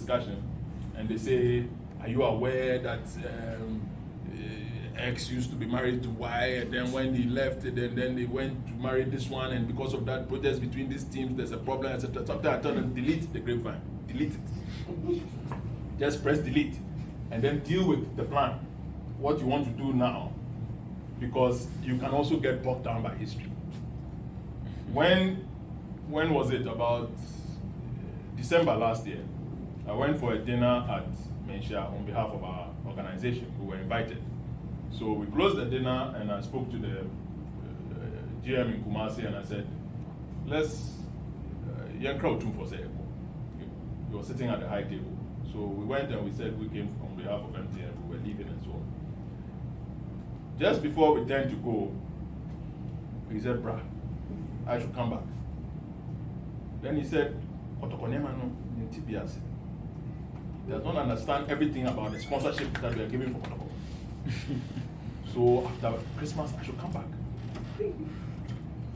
discussion, and they say, are you aware that X used to be married to Y, and then when he left, then they went to marry this one, and because of that protest between these teams, there's a problem, etc. Sometimes I tell them, delete the grapevine, delete it. Just press delete, and then deal with the plan, what you want to do now, because you can also get bogged down by history. When was it? About December last year, I went for a dinner at Mensha on behalf of our organization. We were invited. So we closed the dinner, and I spoke to the GM in Kumasi, and I said, let's, young crowd for say, you were sitting at the high table. So we went and we said we came on behalf of MTN, we were leaving and so on. Just before we turned to go, he said, "Brah, I should come back." Then he said, he does not understand everything about the sponsorship that we are giving for Kotoko. So after Christmas, I should come back.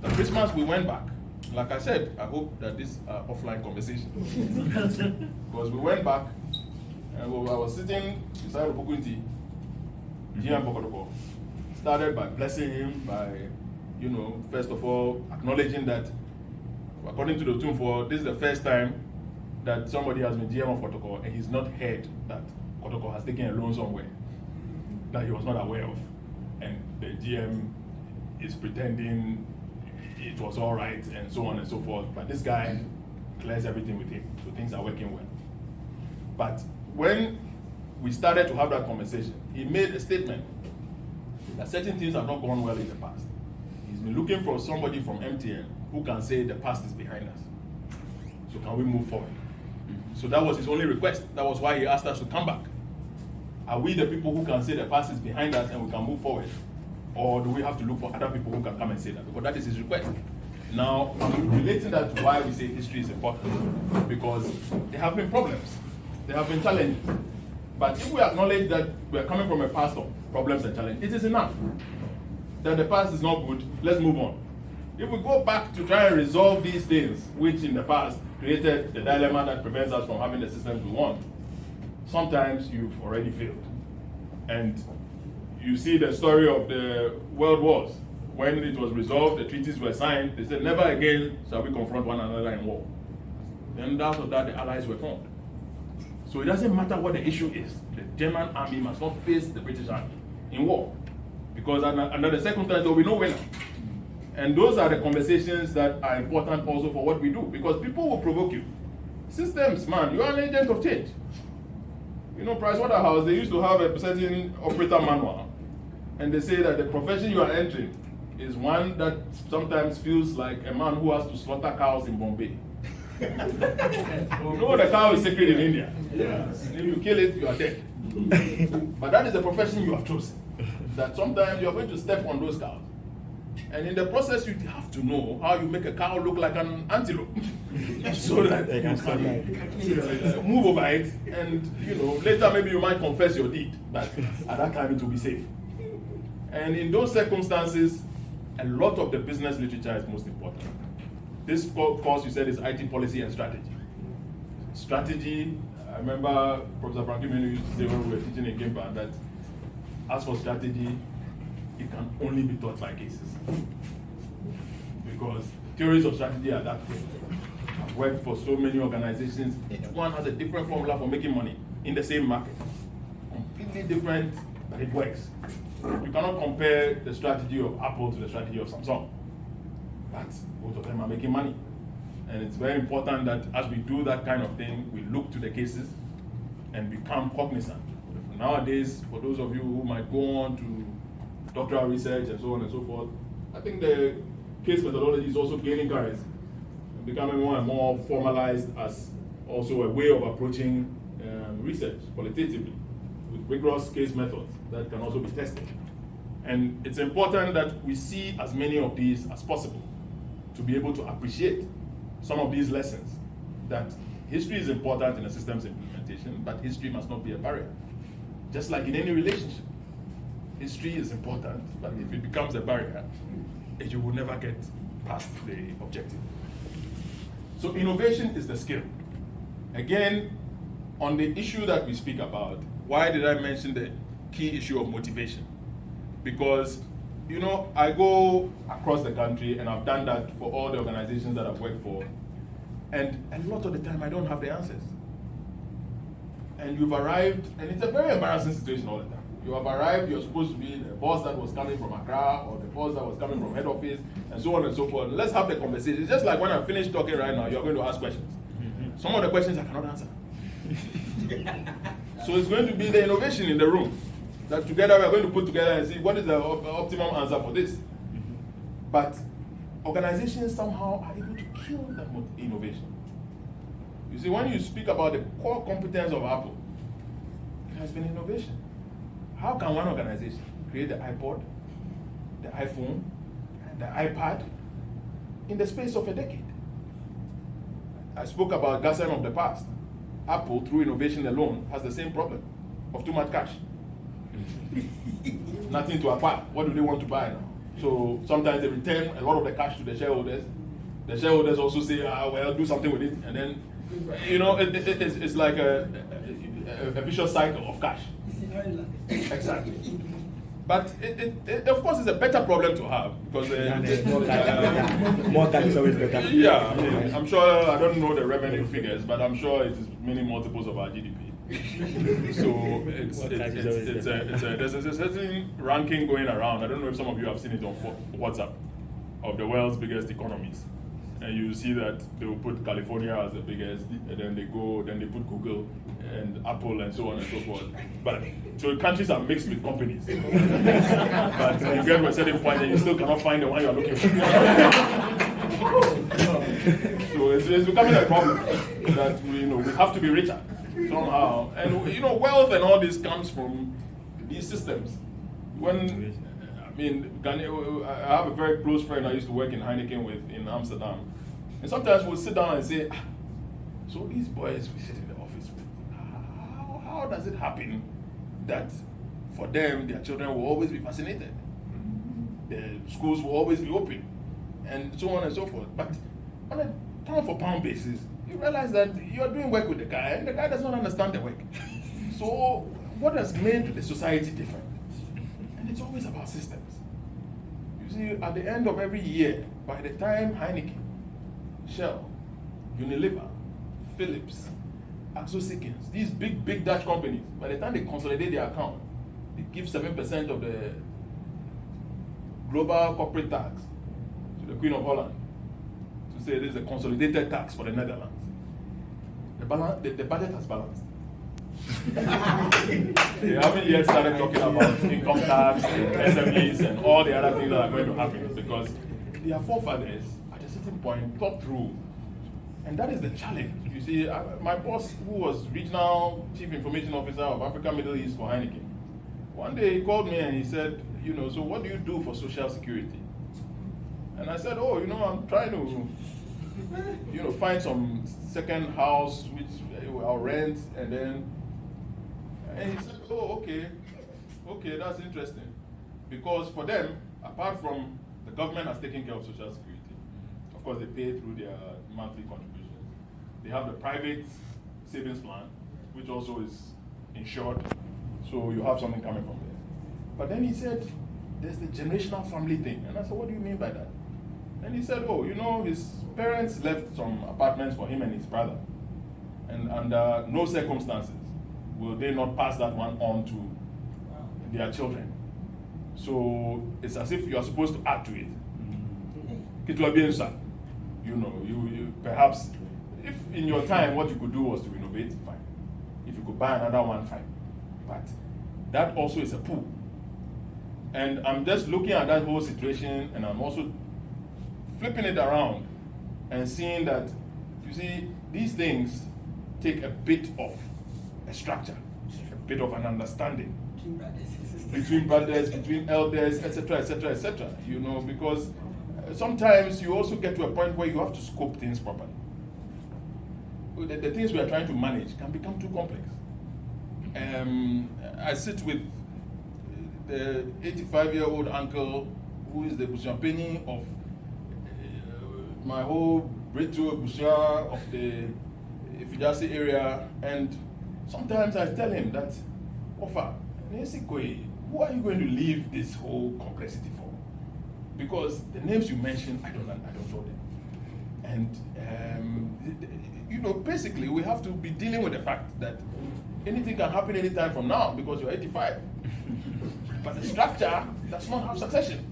After Christmas, we went back. Like I said, I hope that this offline conversation. Because we went back, and I was sitting beside Obukunti, GM Kotoko. Started by blessing him, by, first of all, acknowledging that, according to the Tumfor, this is the first time that somebody has been GM of Kotoko and he's not heard that Kotoko has taken a loan somewhere that he was not aware of. And the GM is pretending it was all right and so on and so forth. But this guy clears everything with him, so things are working well. But when we started to have that conversation, he made a statement that certain things have not gone well in the past. He's been looking for somebody from MTN who can say the past is behind us. So can we move forward? So that was his only request. That was why he asked us to come back. Are we the people who can say the past is behind us and we can move forward? Or do we have to look for other people who can come and say that? Because that is his request. Now, I'm relating that to why we say history is important. Because there have been problems. There have been challenges. But if we acknowledge that we are coming from a past of problems and challenges, it is enough. That the past is not good, let's move on. If we go back to try and resolve these things, which in the past created the dilemma that prevents us from having the systems we want, sometimes you've already failed. And you see the story of the world wars. When it was resolved, the treaties were signed, they said, never again shall we confront one another in war. Then after that, the allies were formed. So it doesn't matter what the issue is. The German army must not face the British army in war. Because under the circumstances, there will be no winner. And those are the conversations that are important also for what we do. Because people will provoke you. Systems, man, you are an agent of change. Pricewaterhouse, they used to have a certain operator manual. And they say that the profession you are entering is one that sometimes feels like a man who has to slaughter cows in Bombay. The cow is sacred in India. Yes. If you kill it, you are dead. But that is the profession you have chosen. That sometimes you are going to step on those cows. And in the process, you have to know how you make a cow look like an antelope. So that you can move over it. And later maybe you might confess your deed. But at that time it will be safe. And in those circumstances, a lot of the business literature is most important. This course you said is IT policy and strategy. Strategy, I remember Professor Frankie Menu used to say when we were teaching in Gimpa that as for strategy, it can only be taught by cases. Because theories of strategy are that way. I've worked for so many organizations, each one has a different formula for making money in the same market. Completely different, but it works. You cannot compare the strategy of Apple to the strategy of Samsung. But both of them are making money. And it's very important that as we do that kind of thing, we look to the cases and become cognizant. Nowadays, for those of you who might go on to doctoral research and so on and so forth, I think the case methodology is also gaining currency, becoming more and more formalized as also a way of approaching research qualitatively with rigorous case methods that can also be tested. And it's important that we see as many of these as possible to be able to appreciate some of these lessons, that history is important in a systems implementation, but history must not be a barrier. Just like in any relationship, history is important, but if it becomes a barrier, you will never get past the objective. So innovation is the skill. Again, on the issue that we speak about, why did I mention the key issue of motivation? Because, you know, I go across the country and I've done that for all the organizations that I've worked for, and a lot of the time I don't have the answers. And you've arrived, and it's a very embarrassing situation all the time. You have arrived, you're supposed to be the boss that was coming from Accra or the boss that was coming from head office, and so on and so forth. Let's have the conversation. It's just like when I finish talking right now, you're going to ask questions. Some of the questions I cannot answer. So it's going to be the innovation in the room that together we're going to put together and see what is the optimum answer for this. But organizations somehow are able to kill that innovation. You see, when you speak about the core competence of Apple, it has been innovation. How can one organization create the iPod, the iPhone, and the iPad in the space of a decade? I spoke about Gassen of the past. Apple, through innovation alone, has the same problem of too much cash. Nothing to acquire. What do they want to buy now? So sometimes they return a lot of the cash to the shareholders. The shareholders also say, well, do something with it. And then, you know, it's like a vicious cycle of cash. Exactly. But it of course, it's a better problem to have because more cash is always better. Yeah, I mean, I'm sure, I don't know the revenue figures, but I'm sure it is many multiples of our GDP. So there's a certain ranking going around. I don't know if some of you have seen it on WhatsApp of the world's biggest economies. And you see that they will put California as the biggest, and then they put Google and Apple and so on and so forth. But so countries are mixed with companies. But you get to a certain point and you still cannot find the one you are looking for. So it's becoming a problem that we have to be richer somehow. And wealth and all this comes from these systems. I have a very close friend I used to work in Heineken with in Amsterdam. And sometimes we'll sit down and say, so these boys we sit in the office with, how does it happen that for them, their children will always be fascinated? The schools will always be open, and so on and so forth. But on a pound-for-pound basis, you realize that you're doing work with the guy, and the guy does not understand the work. So what has made the society different? And it's always about systems. You see, at the end of every year, by the time Heineken, Shell, Unilever, Philips, Axo-Sikkens, these big Dutch companies, by the time they consolidate their account, they give 7% of the global corporate tax to the Queen of Holland to say this is a consolidated tax for the Netherlands. The budget has balanced. They haven't yet started talking about income tax and SMEs and all the other things that are going to happen because their forefathers at a certain point thought through. And that is the challenge. You see, my boss, who was regional chief information officer of Africa Middle East for Heineken, one day he called me and he said, so what do you do for social security? And I said, I'm trying to, find some second house which I'll rent and he said, okay, that's interesting. Because for them, apart from the government has taken care of social security, of course they pay through their monthly contributions. They have the private savings plan, which also is insured, so you have something coming from there. But then he said, there's the generational family thing. And I said, what do you mean by that? And he said, his parents left some apartments for him and his brother. And under no circumstances will they not pass that one on to their children. So it's as if you are supposed to add to it. It will be inside. You perhaps, if in your time what you could do was to renovate, fine. If you could buy another one, fine. But that also is a pool. And I'm just looking at that whole situation and I'm also flipping it around and seeing that, these things take a bit of a structure, a bit of an understanding between brothers, between elders, etc., etc., etc. Because sometimes you also get to a point where you have to scope things properly. The things we are trying to manage can become too complex. I sit with the 85-year-old uncle who is the Busiampeni of my whole Bretu Busia of the Ifijasi area, and sometimes I tell him that, Ofa, who are you going to leave this whole complexity for? Because the names you mentioned, I don't know them. And basically we have to be dealing with the fact that anything can happen anytime from now because you're 85. But the structure does not have succession.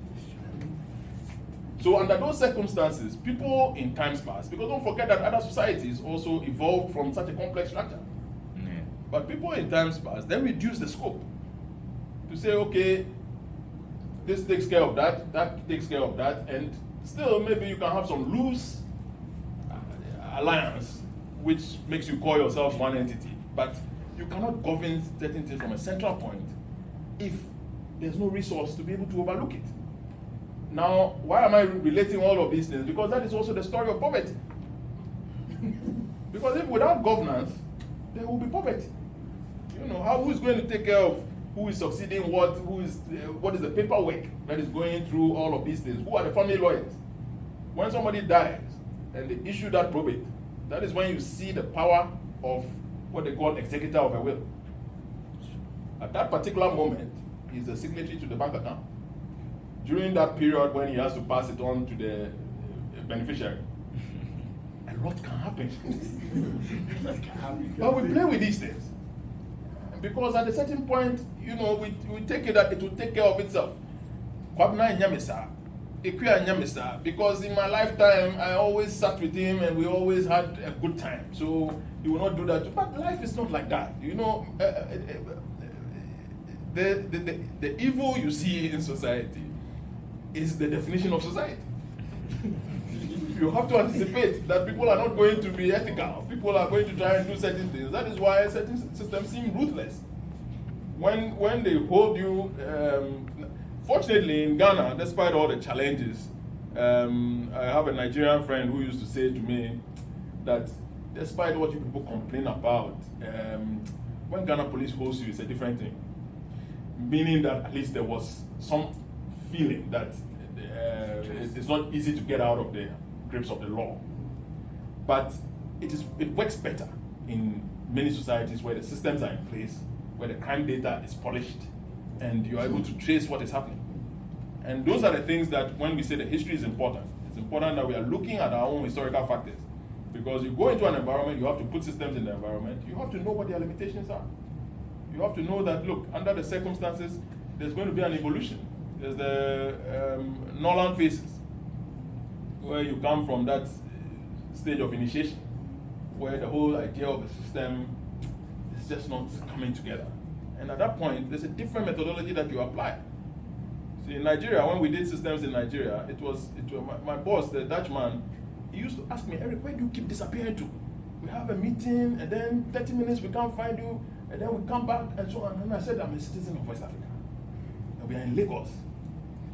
So under those circumstances, people in times past, because don't forget that other societies also evolved from such a complex structure. Yeah. But people in times past then reduce the scope to say, okay, this takes care of that, that takes care of that, and still maybe you can have some loose alliance which makes you call yourself one entity. But you cannot govern certain things from a central point if there's no resource to be able to overlook it. Now, why am I relating all of these things? Because that is also the story of poverty. Because if without governance, there will be poverty. Who is going to take care of who is succeeding what, what is the paperwork that is going through all of these things? Who are the family lawyers? When somebody dies and they issue that probate, that is when you see the power of what they call executor of a will. At that particular moment, he's the signatory to the bank account. During that period when he has to pass it on to the beneficiary, a lot can happen. But we play with these things. Because at a certain point, we take it that it will take care of itself. Because in my lifetime, I always sat with him and we always had a good time. So he will not do that. But life is not like that. The evil you see in society is the definition of society. You have to anticipate that people are not going to be ethical. People are going to try and do certain things. That is why certain systems seem ruthless. When they hold you, fortunately in Ghana, despite all the challenges, I have a Nigerian friend who used to say to me that despite what you people complain about, when Ghana police holds you, it's a different thing. Meaning that at least there was some feeling that it's not easy to get out of the grips of the law. But it works better in many societies where the systems are in place, where the crime data is polished, and you are able to trace what is happening. And those are the things that when we say the history is important, it's important that we are looking at our own historical factors. Because you go into an environment, you have to put systems in the environment, you have to know what their limitations are. You have to know that, look, under the circumstances, there's going to be an evolution. There's the Norland phases, where you come from that stage of initiation, where the whole idea of the system is just not coming together. And at that point, there's a different methodology that you apply. See, in Nigeria, when we did systems in Nigeria, it was my boss, the Dutchman, he used to ask me, Eric, where do you keep disappearing to? We have a meeting, and then 30 minutes we can't find you, and then we come back, and so on. And I said, I'm a citizen of West Africa, and we are in Lagos,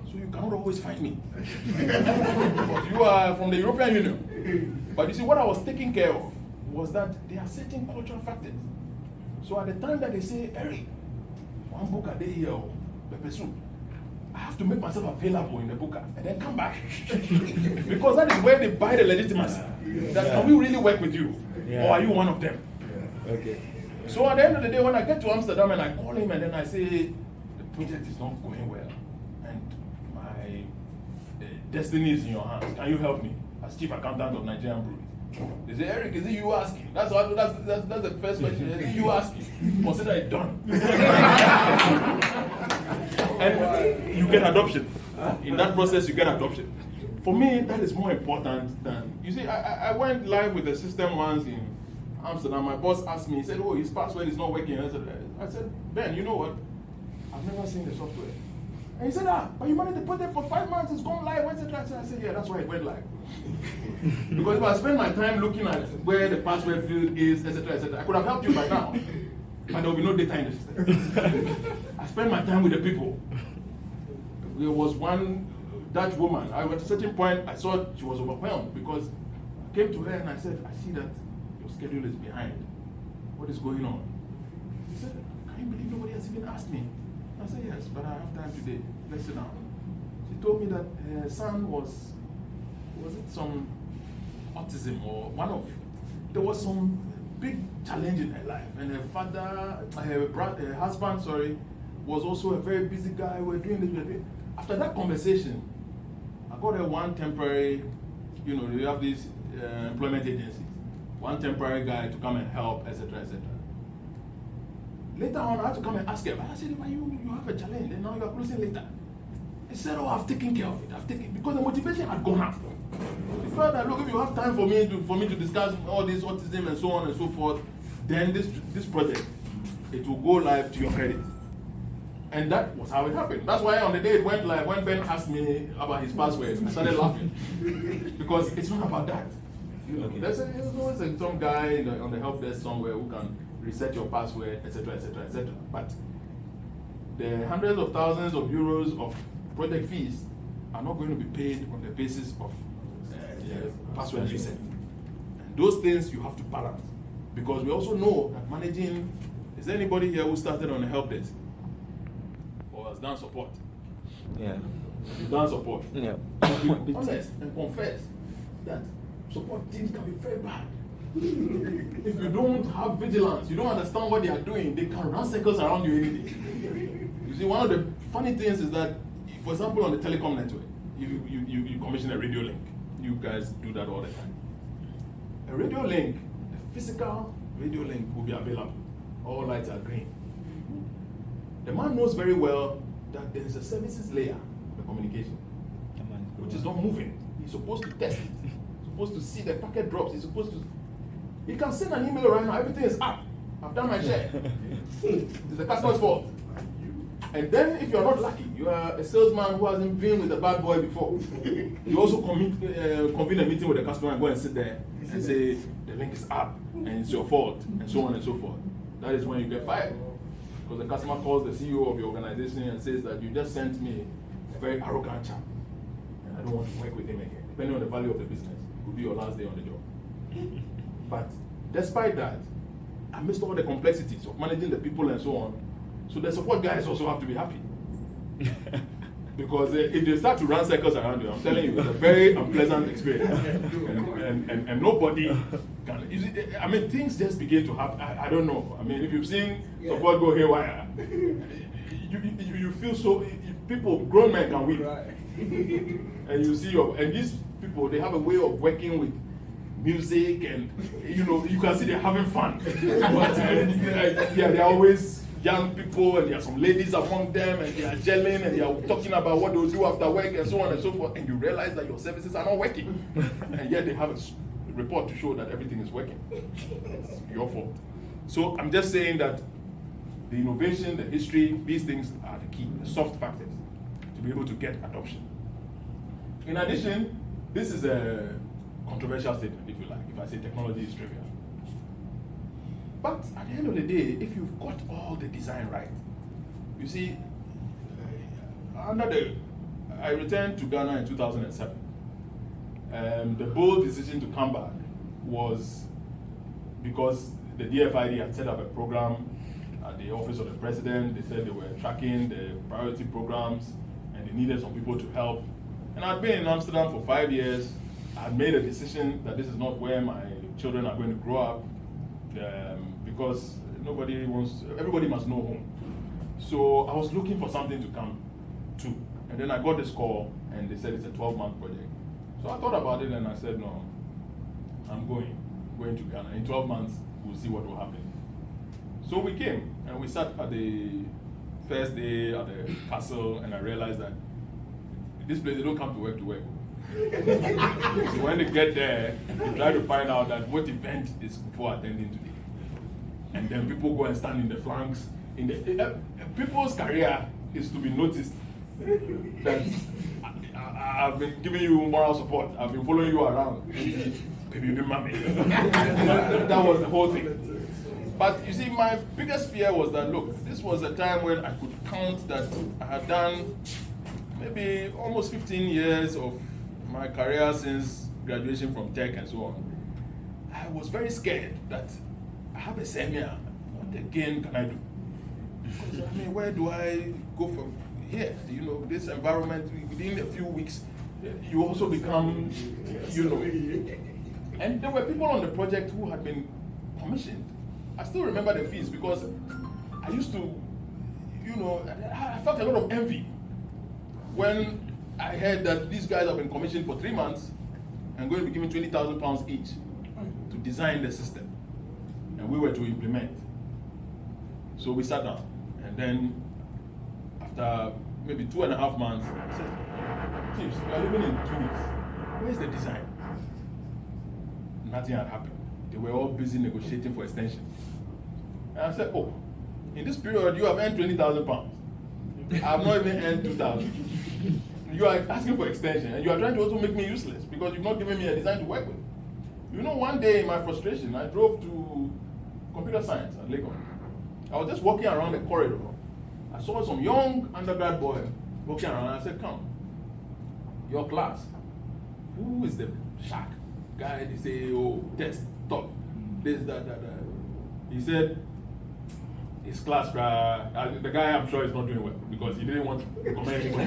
so you cannot always find me. But you are from the European Union. But you see, what I was taking care of was that there are certain cultural factors. So at the time that they say, Eric, one book a day here, pepper soup, I have to make myself available in the booker and then come back. Because that is where they buy the legitimacy. That can we really work with you? Yeah. Or are you one of them? Yeah. Okay. So at the end of the day, when I get to Amsterdam and I call him and then I say, the project is not going well and my destiny is in your hands. Can you help me as chief accountant of Nigerian Breweries? They say, Eric, is it you asking? That's the first question. Is it you asking? Consider it done. And you get adoption. In that process, you get adoption. For me, that is more important than, you see, I went live with the system once in Amsterdam. My boss asked me, he said, oh, his password is not working. I said, Ben, you know what? I've never seen the software. And he said, but you managed to put it for 5 months, it's gone live. What's it? I said, yeah, that's why it went live. Because if I spend my time looking at where the password field is, etc., I could have helped you by now. But there will be no data in the system. I spent my time with the people. There was one Dutch woman. At a certain point, I saw she was overwhelmed because I came to her and I said, I see that your schedule is behind. What is going on? She said, can you believe nobody has even asked me? I said, yes, but I have time today. Let's sit down. She told me that her son was it some autism or there was some big challenge in her life, and her husband, was also a very busy guy. We're doing this. After that conversation, I got her one temporary, you have these employment agencies, one temporary guy to come and help, etc., etc. Later on, I had to come and ask her. I said, you have a challenge, and now you are closing later. He said, I've taken care of it. Because the motivation had gone up. He felt that, look, if you have time for me to discuss all this autism and so on and so forth, then this project, it will go live to your credit. And that was how it happened. That's why on the day it went live, when Ben asked me about his password, I started laughing. Because it's not about that. There's always some guy on the help desk somewhere who can reset your password, etc., etc., etc. But the hundreds of thousands of euros of project fees are not going to be paid on the basis of password reset. And those things you have to balance. Because we also know that managing, is there anybody here who started on a help desk? Or has done support? Yeah. You've done support? Yeah. Be honest and confess that support teams can be very bad. If you don't have vigilance, you don't understand what they are doing, they can run circles around you any day. You see, one of the funny things is that, for example, on the telecom network, you commission a radio link. You guys do that all the time. A radio link, a physical radio link will be available. All lights are green. The man knows very well that there is a services layer of the communication, which is not moving. He's supposed to test it. He's supposed to see the packet drops. He can send an email right now, everything is up. I've done my share. It's the customer's fault. And then if you're not lucky, you are a salesman who hasn't been with a bad boy before. You also convene a meeting with the customer and go and sit there and say, the link is up and it's your fault, and so on and so forth. That is when you get fired. Because the customer calls the CEO of your organization and says that you just sent me a very arrogant chap, and I don't want to work with him again. Depending on the value of the business, it could be your last day on the job. But despite that, amidst all the complexities of managing the people and so on, so the support guys also have to be happy. Because if they start to run circles around you, I'm telling you, it's a very unpleasant experience. And nobody can. You see, I mean, things just begin to happen. I don't know. I mean, if you've seen support go haywire, you feel so. People, grown men can weep. And you see, and these people, they have a way of working with music, and you can see they're having fun. But they're always young people, and there are some ladies among them, and they are gelling, and they are talking about what they'll do after work, and so on and so forth. And you realize that your services are not working, and yet they have a report to show that everything is working. It's your fault. So I'm just saying that the innovation, the history, these things are the key, the soft factors, to be able to get adoption. In addition, this is a controversial statement, if you like, if I say technology is trivial. But at the end of the day, if you've got all the design right, you see, I returned to Ghana in 2007. The bold decision to come back was because the DFID had set up a program at the office of the president. They said they were tracking the priority programs and they needed some people to help. And I'd been in Amsterdam for 5 years. I had made a decision that this is not where my children are going to grow up, because everybody must know home. So I was looking for something to come to. And then I got this call and they said it's a 12-month project. So I thought about it and I said, no, I'm going to Ghana. In 12 months, we'll see what will happen. So we came and we sat at the first day at the castle, and I realized that this place, they don't come to work to work. So when they get there, they try to find out that what event is before attending today. And then people go and stand in the flanks. People's career is to be noticed. That I've been giving you moral support. I've been following you around. Baby, you been mommy. That was the whole thing. But you see, my biggest fear was that, look, this was a time when I could count that I had done maybe almost 15 years of my career since graduation from tech and so on. I was very scared that I have a seminar. What again can I do? Because, I mean, where do I go from here? This environment, within a few weeks, you also become, And there were people on the project who had been commissioned. I still remember the fees because I used to, I felt a lot of envy when I heard that these guys have been commissioned for 3 months and going to be given £20,000 each to design the system. And we were to implement. So we sat down, and then after maybe 2.5 months, I said, Chiefs, we are leaving in 2 weeks. Where's the design? Nothing had happened. They were all busy negotiating for extension. And I said, oh, in this period, you have earned £20,000. I have not even earned 2,000. You are asking for extension, and you are trying to also make me useless because you've not given me a design to work with. One day in my frustration, I drove to computer science at Lagos. I was just walking around the corridor. I saw some young undergrad boy walking around, and I said, come, your class, who is the shark guy? They say, oh, test, top, this, that. He said, his class, the guy I'm sure is not doing well because he didn't want to comment anybody.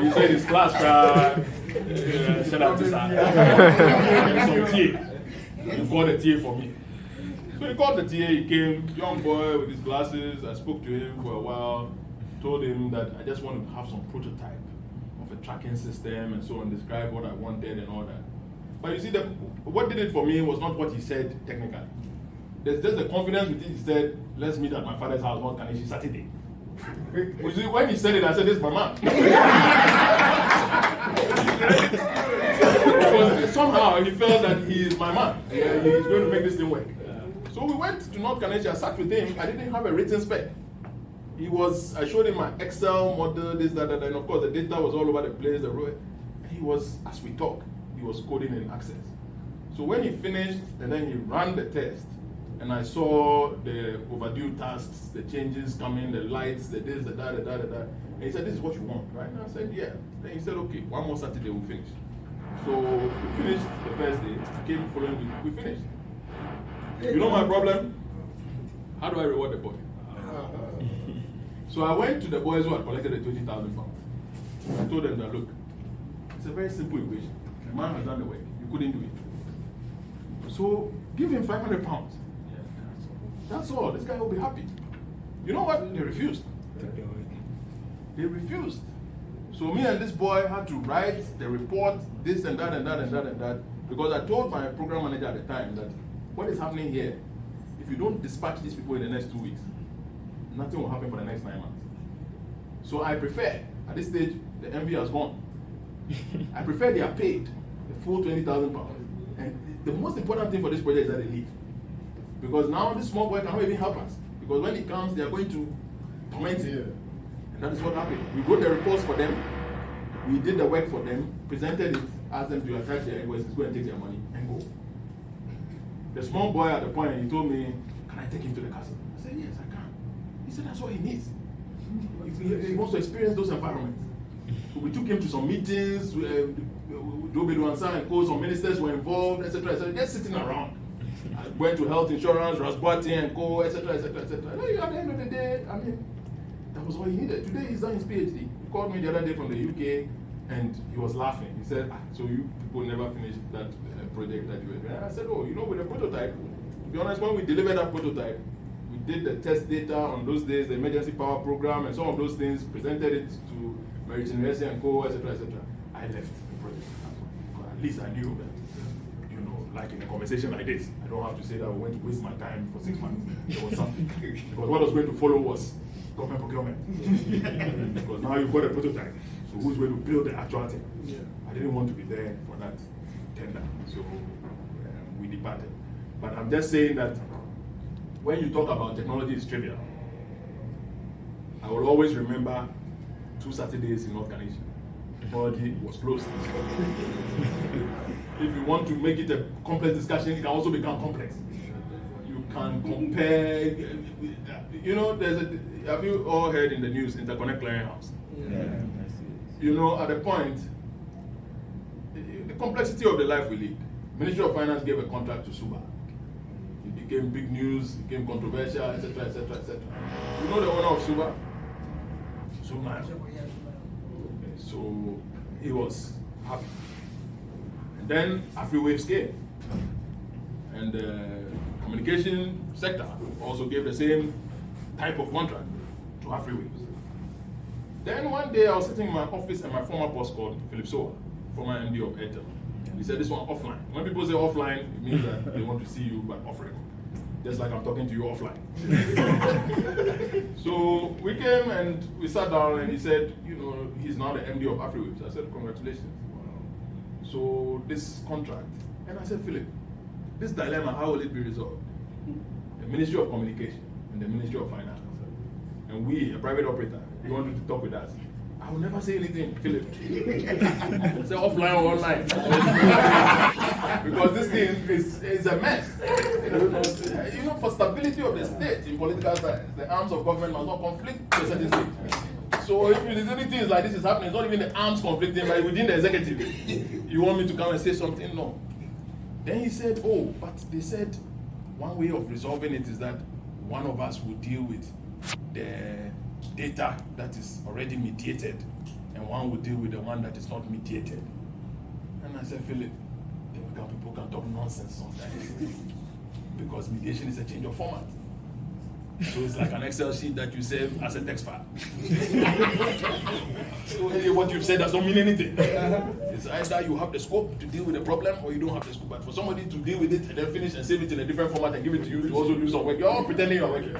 He said his class, shut up to some TA. He called the TA for me. So he called the TA, he came, young boy with his glasses. I spoke to him for a while, told him that I just want to have some prototype of a tracking system and so on, describe what I wanted and all that. But you see, what did it for me was not what he said technically. There's just the confidence with it. He said, let's meet at my father's house, not Kaneshi, Saturday. You see, when he said it, I said, this is my man. Because somehow he felt that he is my man. He's going to make this thing work. So we went to North Kaneshi, I sat with him. I didn't have a written spec. I showed him my Excel model, this, that, and of course the data was all over the place. As we talked, he was coding in Access. So when he finished, and then he ran the test, and I saw the overdue tasks, the changes coming, the lights, the this, the that, and he said, this is what you want, right? And I said, yeah. Then he said, okay, one more Saturday we'll finish. So we finished the first day, he came following week, we finished. You know my problem? How do I reward the boy? So I went to the boys who had collected the £20,000. I told them that, look, it's a very simple equation. The man has done the work, you couldn't do it. So give him £500. That's all. This guy will be happy. You know what? They refused. They refused. So me and this boy had to write the report, this and that and that and that and that, because I told my program manager at the time that what is happening here, if you don't dispatch these people in the next 2 weeks, nothing will happen for the next 9 months. So I prefer, at this stage, the MV has gone. I prefer they are paid the full £20,000. And the most important thing for this project is that they leave. Because now this small boy cannot even help us. Because when he comes, they are going to torment him. And that is what happened. We wrote the reports for them. We did the work for them, presented it, asked them to attach their invoices, go and take their money, and go. The small boy at the point, he told me, can I take him to the castle? I said, yes, I can. He said, that's what he needs. He wants to experience those environments. So we took him to some meetings, Joe Bedouansa and co, some ministers were involved, etc., etc., just sitting around. I went to health insurance, Rasbati and co, etc., etc., etc. At the end of the day, that was what he needed. Today he's done his PhD. He called me the other day from the UK and he was laughing. He said, so you people never finished that project that you were doing? I said, oh, with the prototype, to be honest, when we delivered that prototype, we did the test data on those days, the emergency power program and some of those things, presented it to Meriton University and co, etc., etc. I left the project. At least I knew that. Like in a conversation like this, I don't have to say that I went to waste my time for 6 months. There was something. Because what was going to follow was government procurement. Because now you've got a prototype. So who's going to build the actual thing? Yeah. I didn't want to be there for that tender. So we departed. But I'm just saying that when you talk about technology, it's trivial. I will always remember 2 Saturdays in North Kaneshi. Technology was closed. If you want to make it a complex discussion, it can also become complex. You can compare, have you all heard in the news, Interconnect Clearinghouse? Yeah. At a point, the complexity of the life we lead. Ministry of Finance gave a contract to Suba. It became big news, it became controversial, etc., etc., etc. You know the owner of Suba? Suba. So he was happy. And then AfriWaves came. And the communication sector also gave the same type of contract to AfriWaves. Then one day I was sitting in my office and my former boss called Philip Soa, former MD of Airtel. He said, this one offline. When people say offline, it means that they want to see you, but off record. Just like I'm talking to you offline. So we came and we sat down and he said, you know, he's now the MD of AfriWaves. I said, congratulations. So this contract, and I said, Philip, this dilemma, how will it be resolved? The Ministry of Communication and the Ministry of Finance. And we, a private operator, you want to talk with us. I will never say anything, Philip. Say offline or online. Because this thing is a mess. You know, for stability of the state in political science, the arms of government must not conflict to a certain state. So if anything like this is happening, it's not even the arms conflicting, but within the executive. You want me to come and say something? No. Then he said, oh, but they said one way of resolving it is that one of us will deal with the data that is already mediated, and one will deal with the one that is not mediated. And I said, Philip, people can talk nonsense sometimes because mediation is a change of format. So it's like an Excel sheet that you save as a text file. So what you've said doesn't mean anything. It's either you have the scope to deal with the problem or you don't have the scope. But for somebody to deal with it and then finish and save it in a different format and give it to you to also do some work, you're all pretending you're working.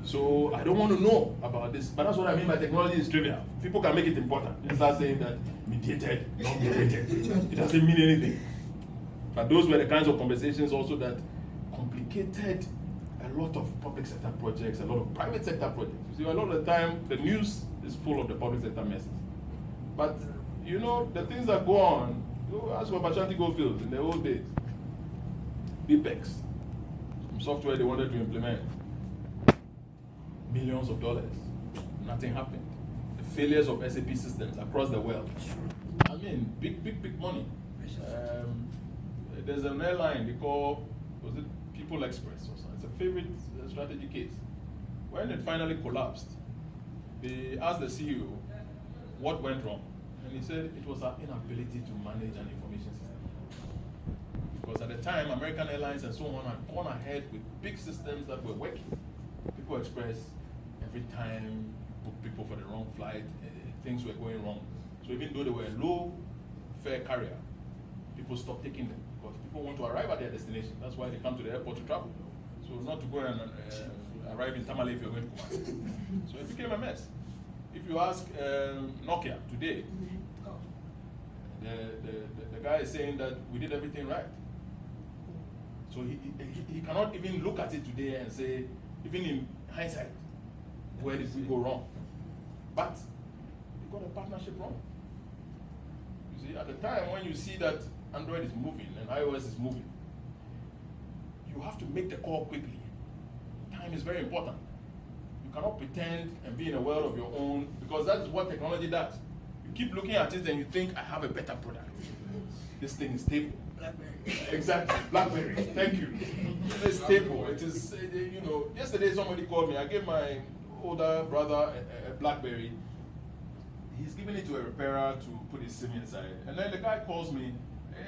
So I don't want to know about this. But that's what I mean by technology is trivial. People can make it important. You start saying that mediated, not mediated. It doesn't mean anything. But those were the kinds of conversations also that complicated a lot of public sector projects, a lot of private sector projects. You see, a lot of the time, the news is full of the public sector messes. But, you know, the things that go on, ask for Bashanti Goldfield in the old days. BPEX, some software they wanted to implement. Millions of dollars. Nothing happened. The failures of SAP systems across the world. I mean, big money. There's an airline they call, was it People Express or something? It's a favorite strategy case. When it finally collapsed, they asked the CEO what went wrong. And he said it was our inability to manage an information system. Because at the time, American Airlines and so on had gone ahead with big systems that were working. People Express, every time booked people for the wrong flight, things were going wrong. So even though they were a low fare carrier, people stopped taking them because people want to arrive at their destination. That's why they come to the airport to travel. So not to go and arrive in Tamale if you're going to Kumasi. So it became a mess. If you ask Nokia today, the guy is saying that we did everything right. So he cannot even look at it today and say, even in hindsight, where did we go wrong? But we got a partnership wrong. You see, at the time when you see that Android is moving and iOS is moving, you have to make the call quickly. Time is very important. You cannot pretend and be in a world of your own, because that's what technology does. You keep looking at it and you think, I have a better product. This thing is stable. BlackBerry. Exactly, BlackBerry. Thank you. It's stable. It is, you know, yesterday somebody called me. I gave my older brother a BlackBerry. He's giving it to a repairer to put his SIM inside. And then the guy calls me, you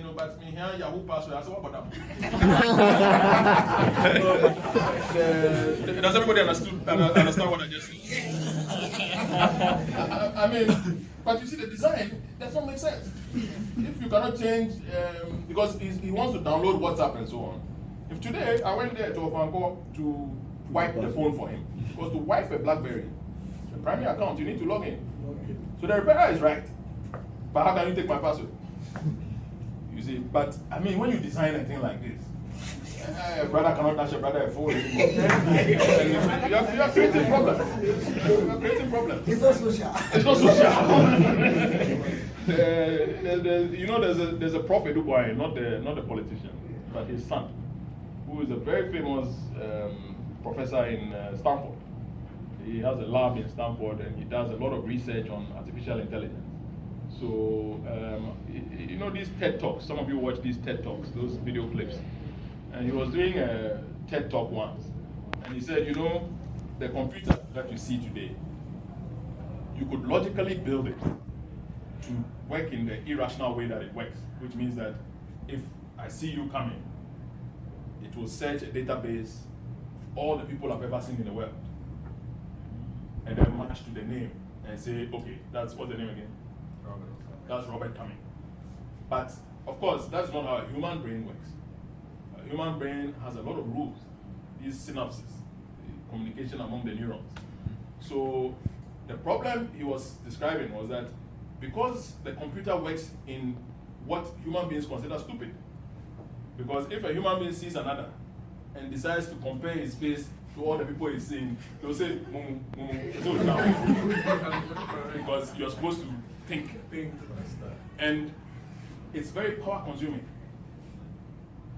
know, but me here Yahoo password. I said, what about that? Does everybody understand what I just said? I mean, but you see the design does not make sense. If you cannot change, because he wants to download WhatsApp and so on. If today I went there to Ofanko to wipe the phone for him, because to wipe a BlackBerry, the primary account, you need to log in. So the repairer is right. But how can you take my password? You see, but I mean, when you design a thing like this, a brother cannot touch a brother a phone anymore. You are creating problems. You are creating problems. It's not social. It's not social. You know, there's a prophet who boy, not the politician, but his son, who is a very famous professor in Stanford. He has a lab in Stanford and he does a lot of research on artificial intelligence. So, you know these TED Talks, some of you watch these TED Talks, those video clips. And he was doing a TED Talk once. And he said, you know, the computer that you see today, you could logically build it to work in the irrational way that it works, which means that if I see you coming, it will search a database of all the people I've ever seen in the world, and then match to the name and say, okay, what's the name again? Robert. That's Robert coming. But of course, that's not how a human brain works. A human brain has a lot of rules, these synapses, the communication among the neurons. So the problem he was describing was that because the computer works in what human beings consider stupid, because if a human being sees another and decides to compare his face to all the people he's seeing, they'll say, mumu, mumu, so now. Because you're supposed to think. And it's very power consuming.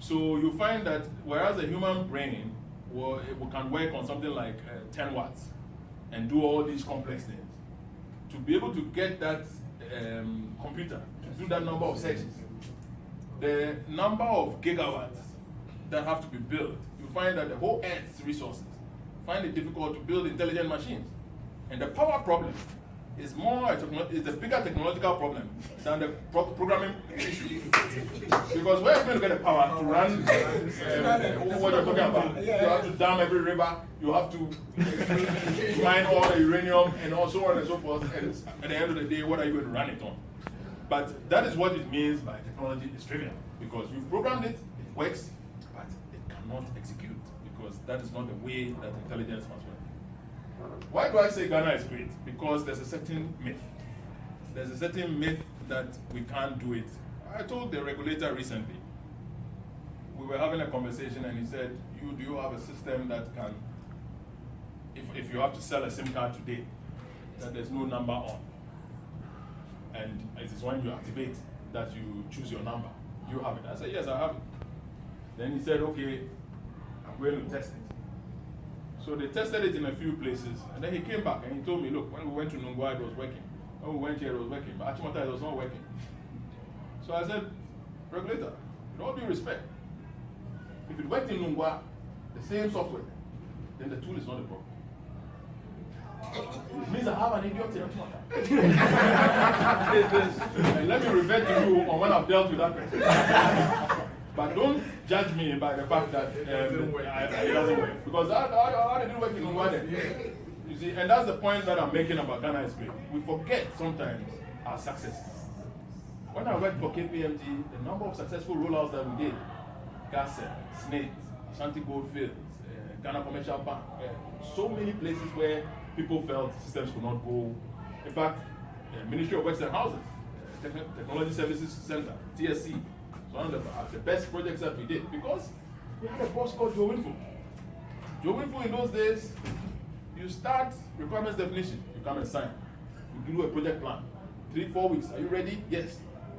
So you find that whereas a human brain can work on something like 10 watts and do all these complex things, to be able to get that computer to do that number of searches, the number of gigawatts that have to be built, you find that the whole Earth's resources find it difficult to build intelligent machines. And the power problem is a bigger technological problem than the programming issue. Because where are you going to get the power to run what you're talking about? You have to dam every river, you have to mine all the uranium and so on and so forth, and at the end of the day, what are you going to run it on? But that is what it means by technology is trivial, because you've programmed it, it works, but it cannot execute, because that is not the way that intelligence must work. Why do I say Ghana is great? Because there's a certain myth. There's a certain myth that we can't do it. I told the regulator recently, we were having a conversation and he said, do you have a system that can, if you have to sell a SIM card today, that there's no number on? And it is when you activate that you choose your number. You have it. I said, yes, I have it. Then he said, okay, I'm going to test it. So they tested it in a few places, and then he came back and he told me, look, when we went to Nungwa, it was working. When we went here, it was working. But Achimota, it was not working. So I said, regulator, with all due respect, if it worked in Nungwa, the same software, then the tool is not a problem. It means I have an idiot in Achimota. And let me revert to you on when I've dealt with that person. But don't judge me by the fact that it doesn't work. Because how did it work in Nungwa? You see, and that's the point that I'm making about Ghana is great. We forget sometimes our successes. When I worked for KPMG, the number of successful rollouts that we did, Gasset, Snake, Ashanti Goldfields, Ghana Commercial Bank, so many places where people felt systems could not go. In fact, Ministry of Works and Housing, Technology Services Center, TSC, one of the best projects that we did, because we had a boss called Joe Winful. Joe Winful in those days, you start requirements definition, you come and sign. You do a project plan. 3-4 weeks, are you ready? Yes.